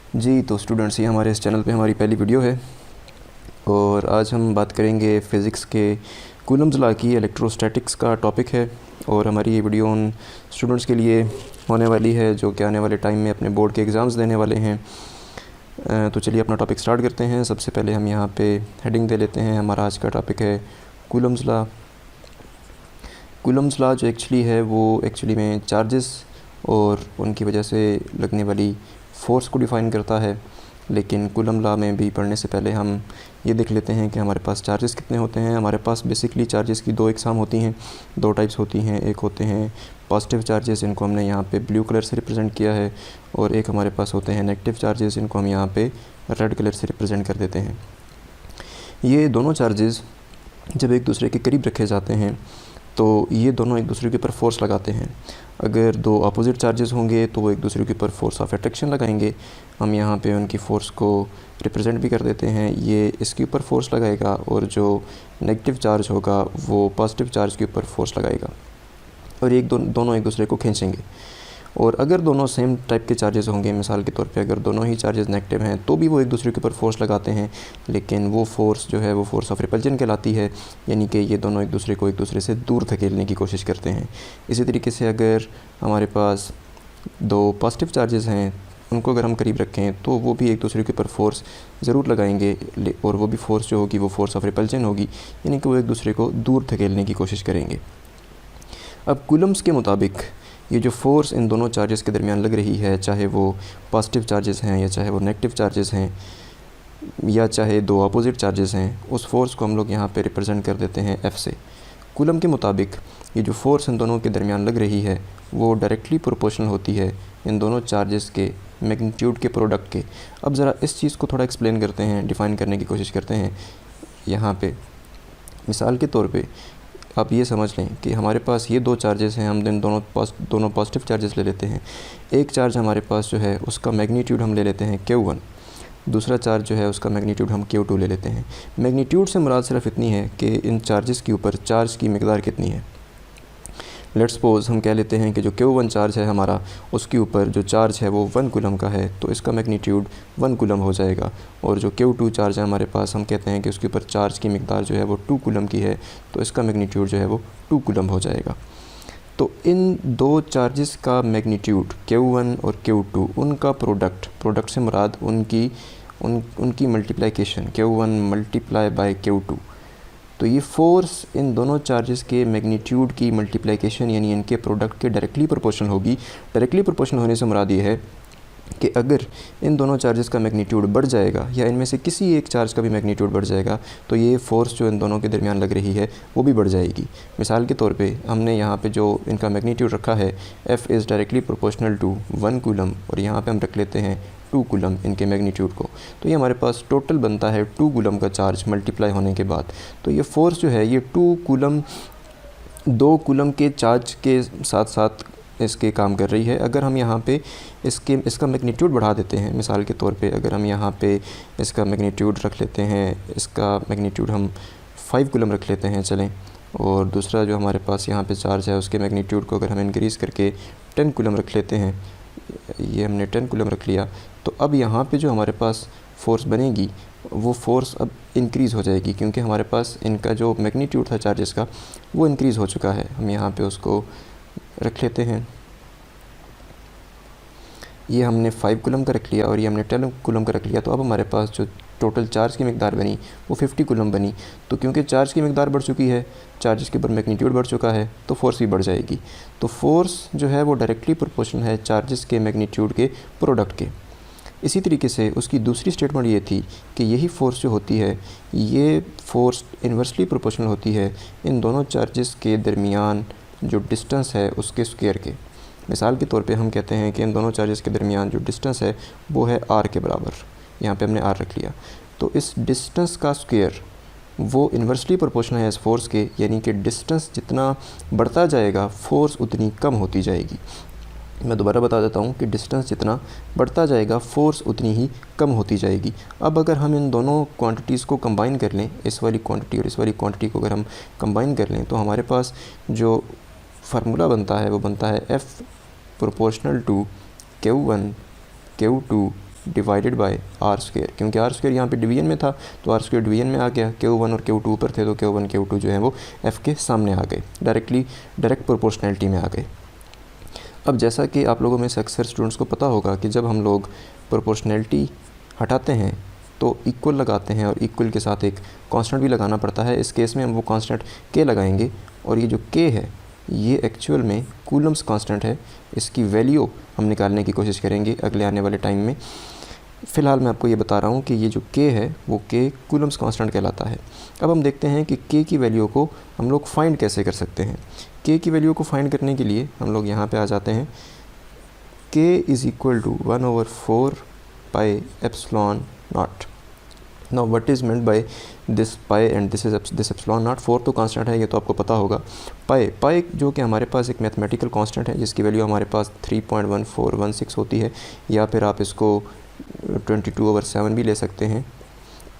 जी तो स्टूडेंट्स, ये हमारे इस चैनल पे हमारी पहली वीडियो है और आज हम बात करेंगे फ़िज़िक्स के कूलम्स लॉ की। इलेक्ट्रोस्टैटिक्स का टॉपिक है और हमारी ये वीडियो उन स्टूडेंट्स के लिए होने वाली है जो कि आने वाले टाइम में अपने बोर्ड के एग्ज़ाम्स देने वाले हैं। तो चलिए अपना टॉपिक स्टार्ट करते हैं। सबसे पहले हम यहाँ पे हेडिंग दे लेते हैं। हमारा आज का टॉपिक है कूलम्स लॉ। कूलम्स लॉ जो एक्चुअली है वो एक्चुअली में चार्जेस और उनकी वजह से लगने वाली फ़ोर्स को डिफ़ाइन करता है। लेकिन कूलम लॉ में भी पढ़ने से पहले हम ये देख लेते हैं कि हमारे पास चार्जेस कितने होते हैं। हमारे पास बेसिकली चार्जेस की दो इकसाम होती हैं, दो टाइप्स होती हैं। एक होते हैं पॉजिटिव चार्जेस, इनको हमने यहाँ पे ब्लू कलर से रिप्रेजेंट किया है, और एक हमारे पास होते हैं नेगेटिव चार्जेस, इनको हम यहाँ पे रेड कलर से रिप्रेजेंट कर देते हैं। ये दोनों चार्जेस जब एक दूसरे के करीब रखे जाते हैं तो ये दोनों एक दूसरे के ऊपर फोर्स लगाते हैं। अगर दो अपोजिट चार्जेस होंगे तो वो एक दूसरे के ऊपर फोर्स ऑफ अट्रैक्शन लगाएंगे। हम यहाँ पे उनकी फ़ोर्स को रिप्रेजेंट भी कर देते हैं। ये इसके ऊपर फोर्स लगाएगा और जो नेगेटिव चार्ज होगा वो पॉजिटिव चार्ज के ऊपर फोर्स लगाएगा, और दोनों एक दूसरे को खींचेंगे। और अगर दोनों सेम टाइप के चार्जेस होंगे, मिसाल के तौर पे अगर दोनों ही चार्जेस नेगेटिव हैं तो भी वो एक दूसरे के ऊपर फोर्स लगाते हैं, लेकिन वो फोर्स जो है वो फोर्स ऑफ रिपल्जन कहलाती है, यानी कि ये दोनों एक दूसरे को एक दूसरे से दूर धकेलने की कोशिश करते हैं। इसी तरीके से अगर हमारे पास दो पॉजिटिव चार्जेस हैं, उनको अगर हम करीब रखें तो वो भी एक दूसरे के ऊपर फोर्स ज़रूर लगाएंगे, और वो भी फोर्स जो होगी वो फोर्स ऑफ रिपल्जन होगी, यानी कि वो एक दूसरे को दूर धकेलने की कोशिश करेंगे। अब कूलम्स के मुताबिक ये जो फ़ोर्स इन दोनों चार्जेस के दरमियान लग रही है, चाहे वो पॉजिटिव चार्जेस हैं या चाहे वो नेगेटिव चार्जेस हैं या चाहे दो अपोजिट चार्जेस हैं, उस फोर्स को हम लोग यहाँ पे रिप्रेजेंट कर देते हैं F से। कूलम के मुताबिक ये जो फ़ोर्स इन दोनों के दरमियान लग रही है वो डायरेक्टली प्रोपोर्शनल होती है इन दोनों चार्जेस के मैग्नीट्यूड के प्रोडक्ट के। अब ज़रा इस चीज़ को थोड़ा एक्सप्लेन करते हैं, डिफ़ाइन करने की कोशिश करते हैं। यहाँ पे मिसाल के तौर पे आप ये समझ लें कि हमारे पास ये दो चार्जेस हैं, हम दोनों पॉजिटिव चार्जेस ले लेते हैं। एक चार्ज हमारे पास जो है उसका मैग्नीट्यूड हम ले लेते हैं Q1, दूसरा चार्ज जो है उसका मैग्नीट्यूड हम Q2 ले लेते हैं। मैग्नीट्यूड से मुराद सिर्फ इतनी है कि इन चार्जेस के ऊपर चार्ज की मिकदार कितनी है। लेट्स सपोज़ हम कह लेते हैं कि जो Q1 चार्ज है हमारा, उसके ऊपर जो चार्ज है वो 1 कूलम का है, तो इसका मैग्नीट्यूड 1 कूलम हो जाएगा। और जो Q2 चार्ज है हमारे पास, हम कहते हैं कि उसके ऊपर चार्ज की मिकदार जो है वो 2 कूलम की है, तो इसका मैग्नीट्यूड जो है वो 2 कूलम हो जाएगा। तो इन दो चार्जेस का मैग्नीट्यूड Q1 और Q2, उनका प्रोडक्ट से मुराद उनकी multiplication Q1 multiply by Q2। तो ये फ़ोर्स इन दोनों चार्जेस के मैग्नीट्यूड की मल्टीप्लिकेशन यानी इनके प्रोडक्ट के डायरेक्टली प्रोपोर्शनल होगी। डायरेक्टली प्रोपोर्शनल होने से मुराद ये है कि अगर इन दोनों चार्जेस का मैग्नीट्यूड बढ़ जाएगा या इनमें से किसी एक चार्ज का भी मैग्नीट्यूड बढ़ जाएगा तो ये फ़ोर्स जो इन दोनों के दरमियान लग रही है वो भी बढ़ जाएगी। मिसाल के तौर पे हमने यहाँ पे जो इनका मैग्नीट्यूड रखा है F is directly proportional to 1 coulomb, और यहाँ पे हम रख लेते हैं 2 कूलम इनके मैग्नीट्यूड को। तो ये हमारे पास टोटल बनता है 2 कूलम का चार्ज मल्टीप्लाई होने के बाद। तो ये फ़ोर्स जो है ये 2 कूलम 2 कूलम के चार्ज के साथ साथ इसके काम कर रही है। अगर हम यहाँ पे इसका मैग्नीट्यूड बढ़ा देते हैं, मिसाल के तौर पे अगर हम यहाँ पे इसका मैग्नीट्यूड रख लेते हैं, इसका मैग्नीट्यूड हम 5 कूलम रख लेते हैं चलें, और दूसरा जो हमारे पास यहाँ पे चार्ज है उसके मैग्नीट्यूड को अगर हम इंक्रीज़ करके 10 कूलम रख लेते हैं, ये हमने 10 कूलम रख लिया, तो अब यहाँ पे जो हमारे पास फ़ोर्स बनेगी वो फ़ोर्स अब इंक्रीज़ हो जाएगी, क्योंकि हमारे पास इनका जो मैग्नीट्यूड था चार्जेस का वो इंक्रीज़ हो चुका है। हम यहाँ पे उसको रख लेते हैं, ये हमने 5 कूलम का रख लिया और ये हमने 10 कूलम का रख लिया। तो अब हमारे पास जो टोटल चार्ज की मिकदार बनी वो 50 कूलम बनी। तो क्योंकि चार्ज की मिकदार बढ़ चुकी है, चार्जेस के ऊपर मैग्नीट्यूड बढ़ चुका है, तो फोर्स भी बढ़ जाएगी। तो फोर्स जो है वो डायरेक्टली प्रोपोर्शनल है चार्जेस के मैग्नीट्यूड के प्रोडक्ट के। इसी तरीके से उसकी दूसरी स्टेटमेंट ये थी कि यही फ़ोर्स जो होती है ये फ़ोर्स इन्वर्सली प्रोपोर्शनल होती है इन दोनों चार्जेस के दरमियान जो डिस्टेंस है उसके स्क्वायर के। मिसाल के तौर पे हम कहते हैं कि इन दोनों चार्जेस के दरमियान जो डिस्टेंस है वो है r के बराबर, यहाँ पे हमने r रख लिया। तो इस डिस्टेंस का स्क्वायर वो इन्वर्सली प्रोपोर्शनल है इस फोर्स के, यानी कि डिस्टेंस जितना बढ़ता जाएगा फ़ोर्स उतनी कम होती जाएगी। मैं दोबारा बता देता हूँ कि डिस्टेंस जितना बढ़ता जाएगा फ़ोर्स उतनी ही कम होती जाएगी। अब अगर हम इन दोनों क्वांटिटीज़ को कंबाइन कर लें, इस वाली क्वांटिटी और इस वाली क्वांटिटी को अगर हम कंबाइन कर लें, तो हमारे पास जो फार्मूला बनता है वो बनता है F proportional to Q1 Q2 divided by r square, क्योंकि आर स्क्वायर यहाँ पे डिवीजन में था तो आर स्क्वायर डिवीजन में आ गया, Q1 और Q2 ऊपर थे तो Q1 Q2 जो है वो F के सामने आ गए, डायरेक्ट प्रोपोर्शनैलिटी में आ गए। अब जैसा कि आप लोगों में से अक्सर स्टूडेंट्स को पता होगा कि जब हम लोग प्रोपोर्शनैलिटी हटाते हैं तो इक्वल लगाते हैं और इक्वल के साथ एक कांस्टेंट भी लगाना पड़ता है। इस केस में हम वो कांस्टेंट K लगाएंगे और ये जो K है ये एक्चुअल में कूलम्स कांस्टेंट है। इसकी वैल्यू हम निकालने की कोशिश करेंगे अगले आने वाले टाइम में। फ़िलहाल मैं आपको ये बता रहा हूँ कि ये जो K है वो K कूलम्स कांस्टेंट कहलाता है। अब हम देखते हैं कि K की वैल्यू को हम लोग फाइंड कैसे कर सकते हैं। K की वैल्यू को फाइंड करने के लिए हम लोग यहाँ पे आ जाते हैं। K is equal to 1/4 pi epsilon naught. Now what is meant by this pi and this epsilon naught. 4 तो कांस्टेंट है, ये तो आपको पता होगा। पाई जो कि हमारे पास एक मैथमेटिकल कांस्टेंट है जिसकी वैल्यू हमारे पास 3.1416 होती है, या फिर आप इसको 22/7 भी ले सकते हैं।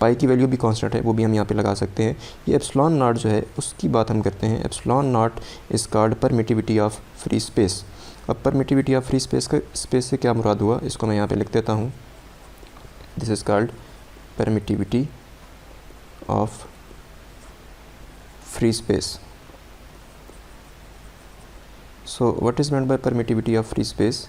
पाई की वैल्यू भी कांस्टेंट है, वो भी हम यहाँ पे लगा सकते हैं। ये एप्सिलॉन नॉट जो है उसकी बात हम करते हैं। Epsilon naught is called permittivity of free space. अब परमिटिविटी ऑफ फ्री स्पेस से क्या मुराद हुआ, इसको मैं यहाँ पे लिख देता हूँ। This is called permittivity of free space. So what is meant by permittivity of free space?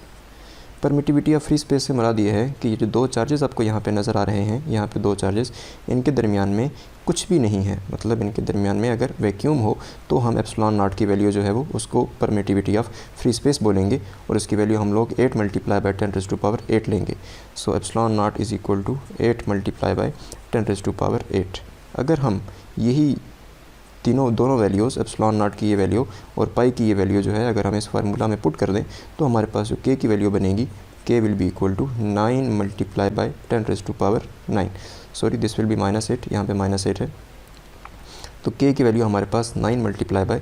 Permittivity of free space से मुराद ये है कि ये जो दो चार्जेस आपको यहाँ पे नज़र आ रहे हैं, यहाँ पे दो चार्जेस, इनके दरमियान में कुछ भी नहीं है। मतलब इनके दरमियान में अगर वैक्यूम हो तो हम एप्सिलॉन नॉट की वैल्यू जो है वो उसको परमिटिविटी ऑफ फ्री स्पेस बोलेंगे और इसकी वैल्यू हम लोग 8 × 10⁸ लेंगे। So epsilon naught is equal to 8 × 10⁸। अगर हम यही दोनों वैल्यूज़ एप्सिलॉन नॉट की ये वैल्यू और पाई की ये वैल्यू जो है अगर हम इस फार्मूला में पुट कर दें तो हमारे पास जो K की वैल्यू बनेगी, K will be equal to 9 × 10⁹। Sorry, this will be -8, यहाँ पे -8 है। तो K की वैल्यू हमारे पास 9 ×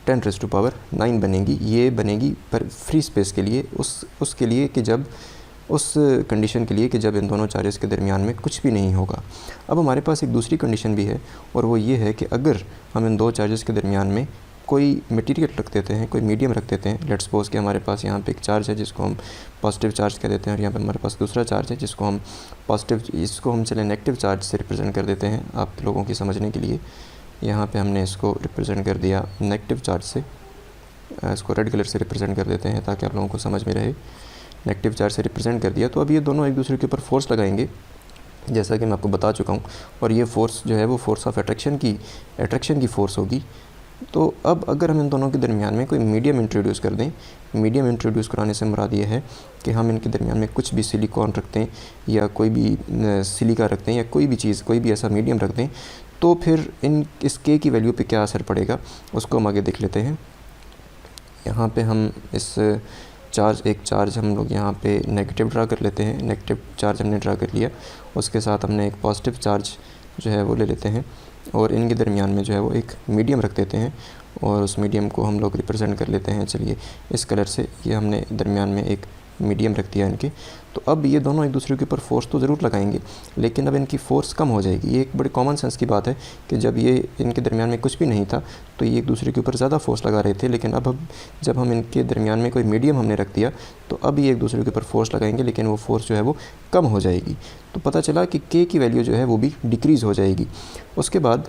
10⁹ बनेगी। ये बनेगी पर फ्री स्पेस के लिए, उसके लिए कि जब उस कंडीशन के लिए कि जब इन दोनों चार्जेस के दरमियान में कुछ भी नहीं होगा। अब हमारे पास एक दूसरी कंडीशन भी है और वो ये है कि अगर हम इन दो चार्जेस के दरमियान में कोई मटेरियल रख देते हैं, कोई मीडियम रख देते हैं। लेट्स सपोज कि हमारे पास यहाँ पे एक चार्ज है जिसको हम पॉजिटिव चार्ज कह देते हैं और यहाँ पे हमारे पास दूसरा चार्ज है जिसको हम चले नेगेटिव चार्ज से रिप्रेजेंट कर देते हैं। आप लोगों की समझने के लिए यहाँ पे हमने इसको रिप्रेजेंट कर दिया नेगेटिव चार्ज से, इसको रेड कलर से रिप्रेजेंट कर देते हैं ताकि आप लोगों को समझ में रहे। नेगेटिव चार्ज से रिप्रेजेंट कर दिया। तो अब ये दोनों एक दूसरे के ऊपर फोर्स लगाएंगे जैसा कि मैं आपको बता चुका हूँ, और ये फोर्स जो है वो फोर्स ऑफ अट्रैक्शन की फ़ोर्स होगी। तो अब अगर हम इन दोनों के दरमियान में कोई मीडियम इंट्रोड्यूस कर दें, मीडियम इंट्रोड्यूस कराने से मुराद ये है कि हम इनके दरमियान में कुछ भी सिलिकॉन रखते हैं या कोई भी सिलिका रखते हैं या कोई भी चीज़, कोई भी ऐसा मीडियम रख दें, तो फिर इस K की वैल्यू पे क्या असर पड़ेगा उसको हम आगे देख लेते हैं। यहाँ पे हम एक चार्ज हम लोग यहाँ पे नेगेटिव ड्रा कर लेते हैं। नेगेटिव चार्ज हमने ड्रा कर लिया, उसके साथ हमने एक पॉजिटिव चार्ज जो है वो ले लेते हैं और इनके दरमियान में जो है वो एक मीडियम रख देते हैं और उस मीडियम को हम लोग रिप्रेजेंट कर लेते हैं। चलिए इस कलर से, ये हमने दरमियान में एक मीडियम रख दिया इनके। तो अब ये दोनों एक दूसरे के ऊपर फोर्स तो ज़रूर लगाएंगे लेकिन अब इनकी फ़ोर्स कम हो जाएगी। ये एक बड़ी कॉमन सेंस की बात है कि जब ये इनके दरमियान में कुछ भी नहीं था तो ये एक दूसरे के ऊपर ज़्यादा फोर्स लगा रहे थे, लेकिन अब जब हम इनके दरमियान में कोई मीडियम हमने रख दिया तो अब ये एक दूसरे के ऊपर फोर्स लगाएंगे लेकिन वो फोर्स जो है वो कम हो जाएगी। तो पता चला कि K की वैल्यू जो है वो भी डिक्रीज़ हो जाएगी। उसके बाद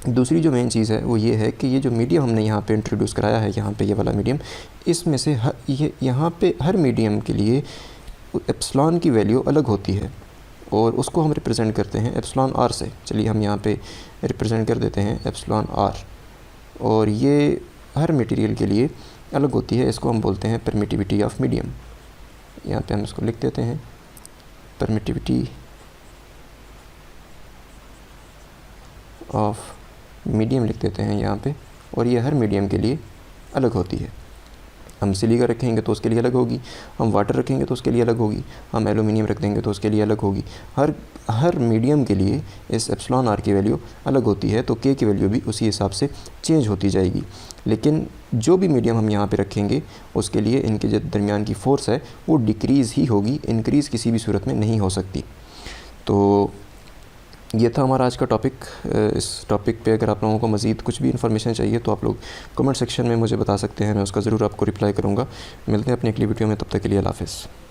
दूसरी जो मेन चीज़ है वो ये है कि ये जो मीडियम हमने यहाँ पे इंट्रोड्यूस कराया है, यहाँ पे ये वाला मीडियम, इसमें से यहाँ पे हर मीडियम के लिए एप्सिलॉन की वैल्यू अलग होती है और उसको हम रिप्रेजेंट करते हैं एप्सिलॉन R से। चलिए हम यहाँ पे रिप्रेजेंट कर देते हैं एप्सिलॉन R, और ये हर मटेरियल के लिए अलग होती है। इसको हम बोलते हैं परमिटिविटी ऑफ मीडियम। यहाँ पे हम इसको लिख देते हैं परमिटिविटी ऑफ मीडियम लिख देते हैं यहाँ पे, और ये हर मीडियम के लिए अलग होती है। हम सिलिका रखेंगे तो उसके लिए अलग होगी, हम वाटर रखेंगे तो उसके लिए अलग होगी, हम एलुमिनियम रख देंगे तो उसके लिए अलग होगी। हर मीडियम के लिए इस एप्सिलॉन R की वैल्यू अलग होती है, तो K की वैल्यू भी उसी हिसाब से चेंज होती जाएगी। लेकिन जो भी मीडियम हम यहाँ पे रखेंगे उसके लिए इनके जो दरमियान की फ़ोर्स है वो डिक्रीज़ ही होगी, इंक्रीज़ किसी भी सूरत में नहीं हो सकती। तो ये था हमारा आज का टॉपिक। इस टॉपिक पे अगर आप लोगों को मज़ीद कुछ भी इन्फॉर्मेशन चाहिए तो आप लोग कमेंट सेक्शन में मुझे बता सकते हैं, मैं उसका ज़रूर आपको रिप्लाई करूँगा। मिलते हैं अपनी अगली वीडियो में, तब तक के लिए अल्लाह हाफ़िज़।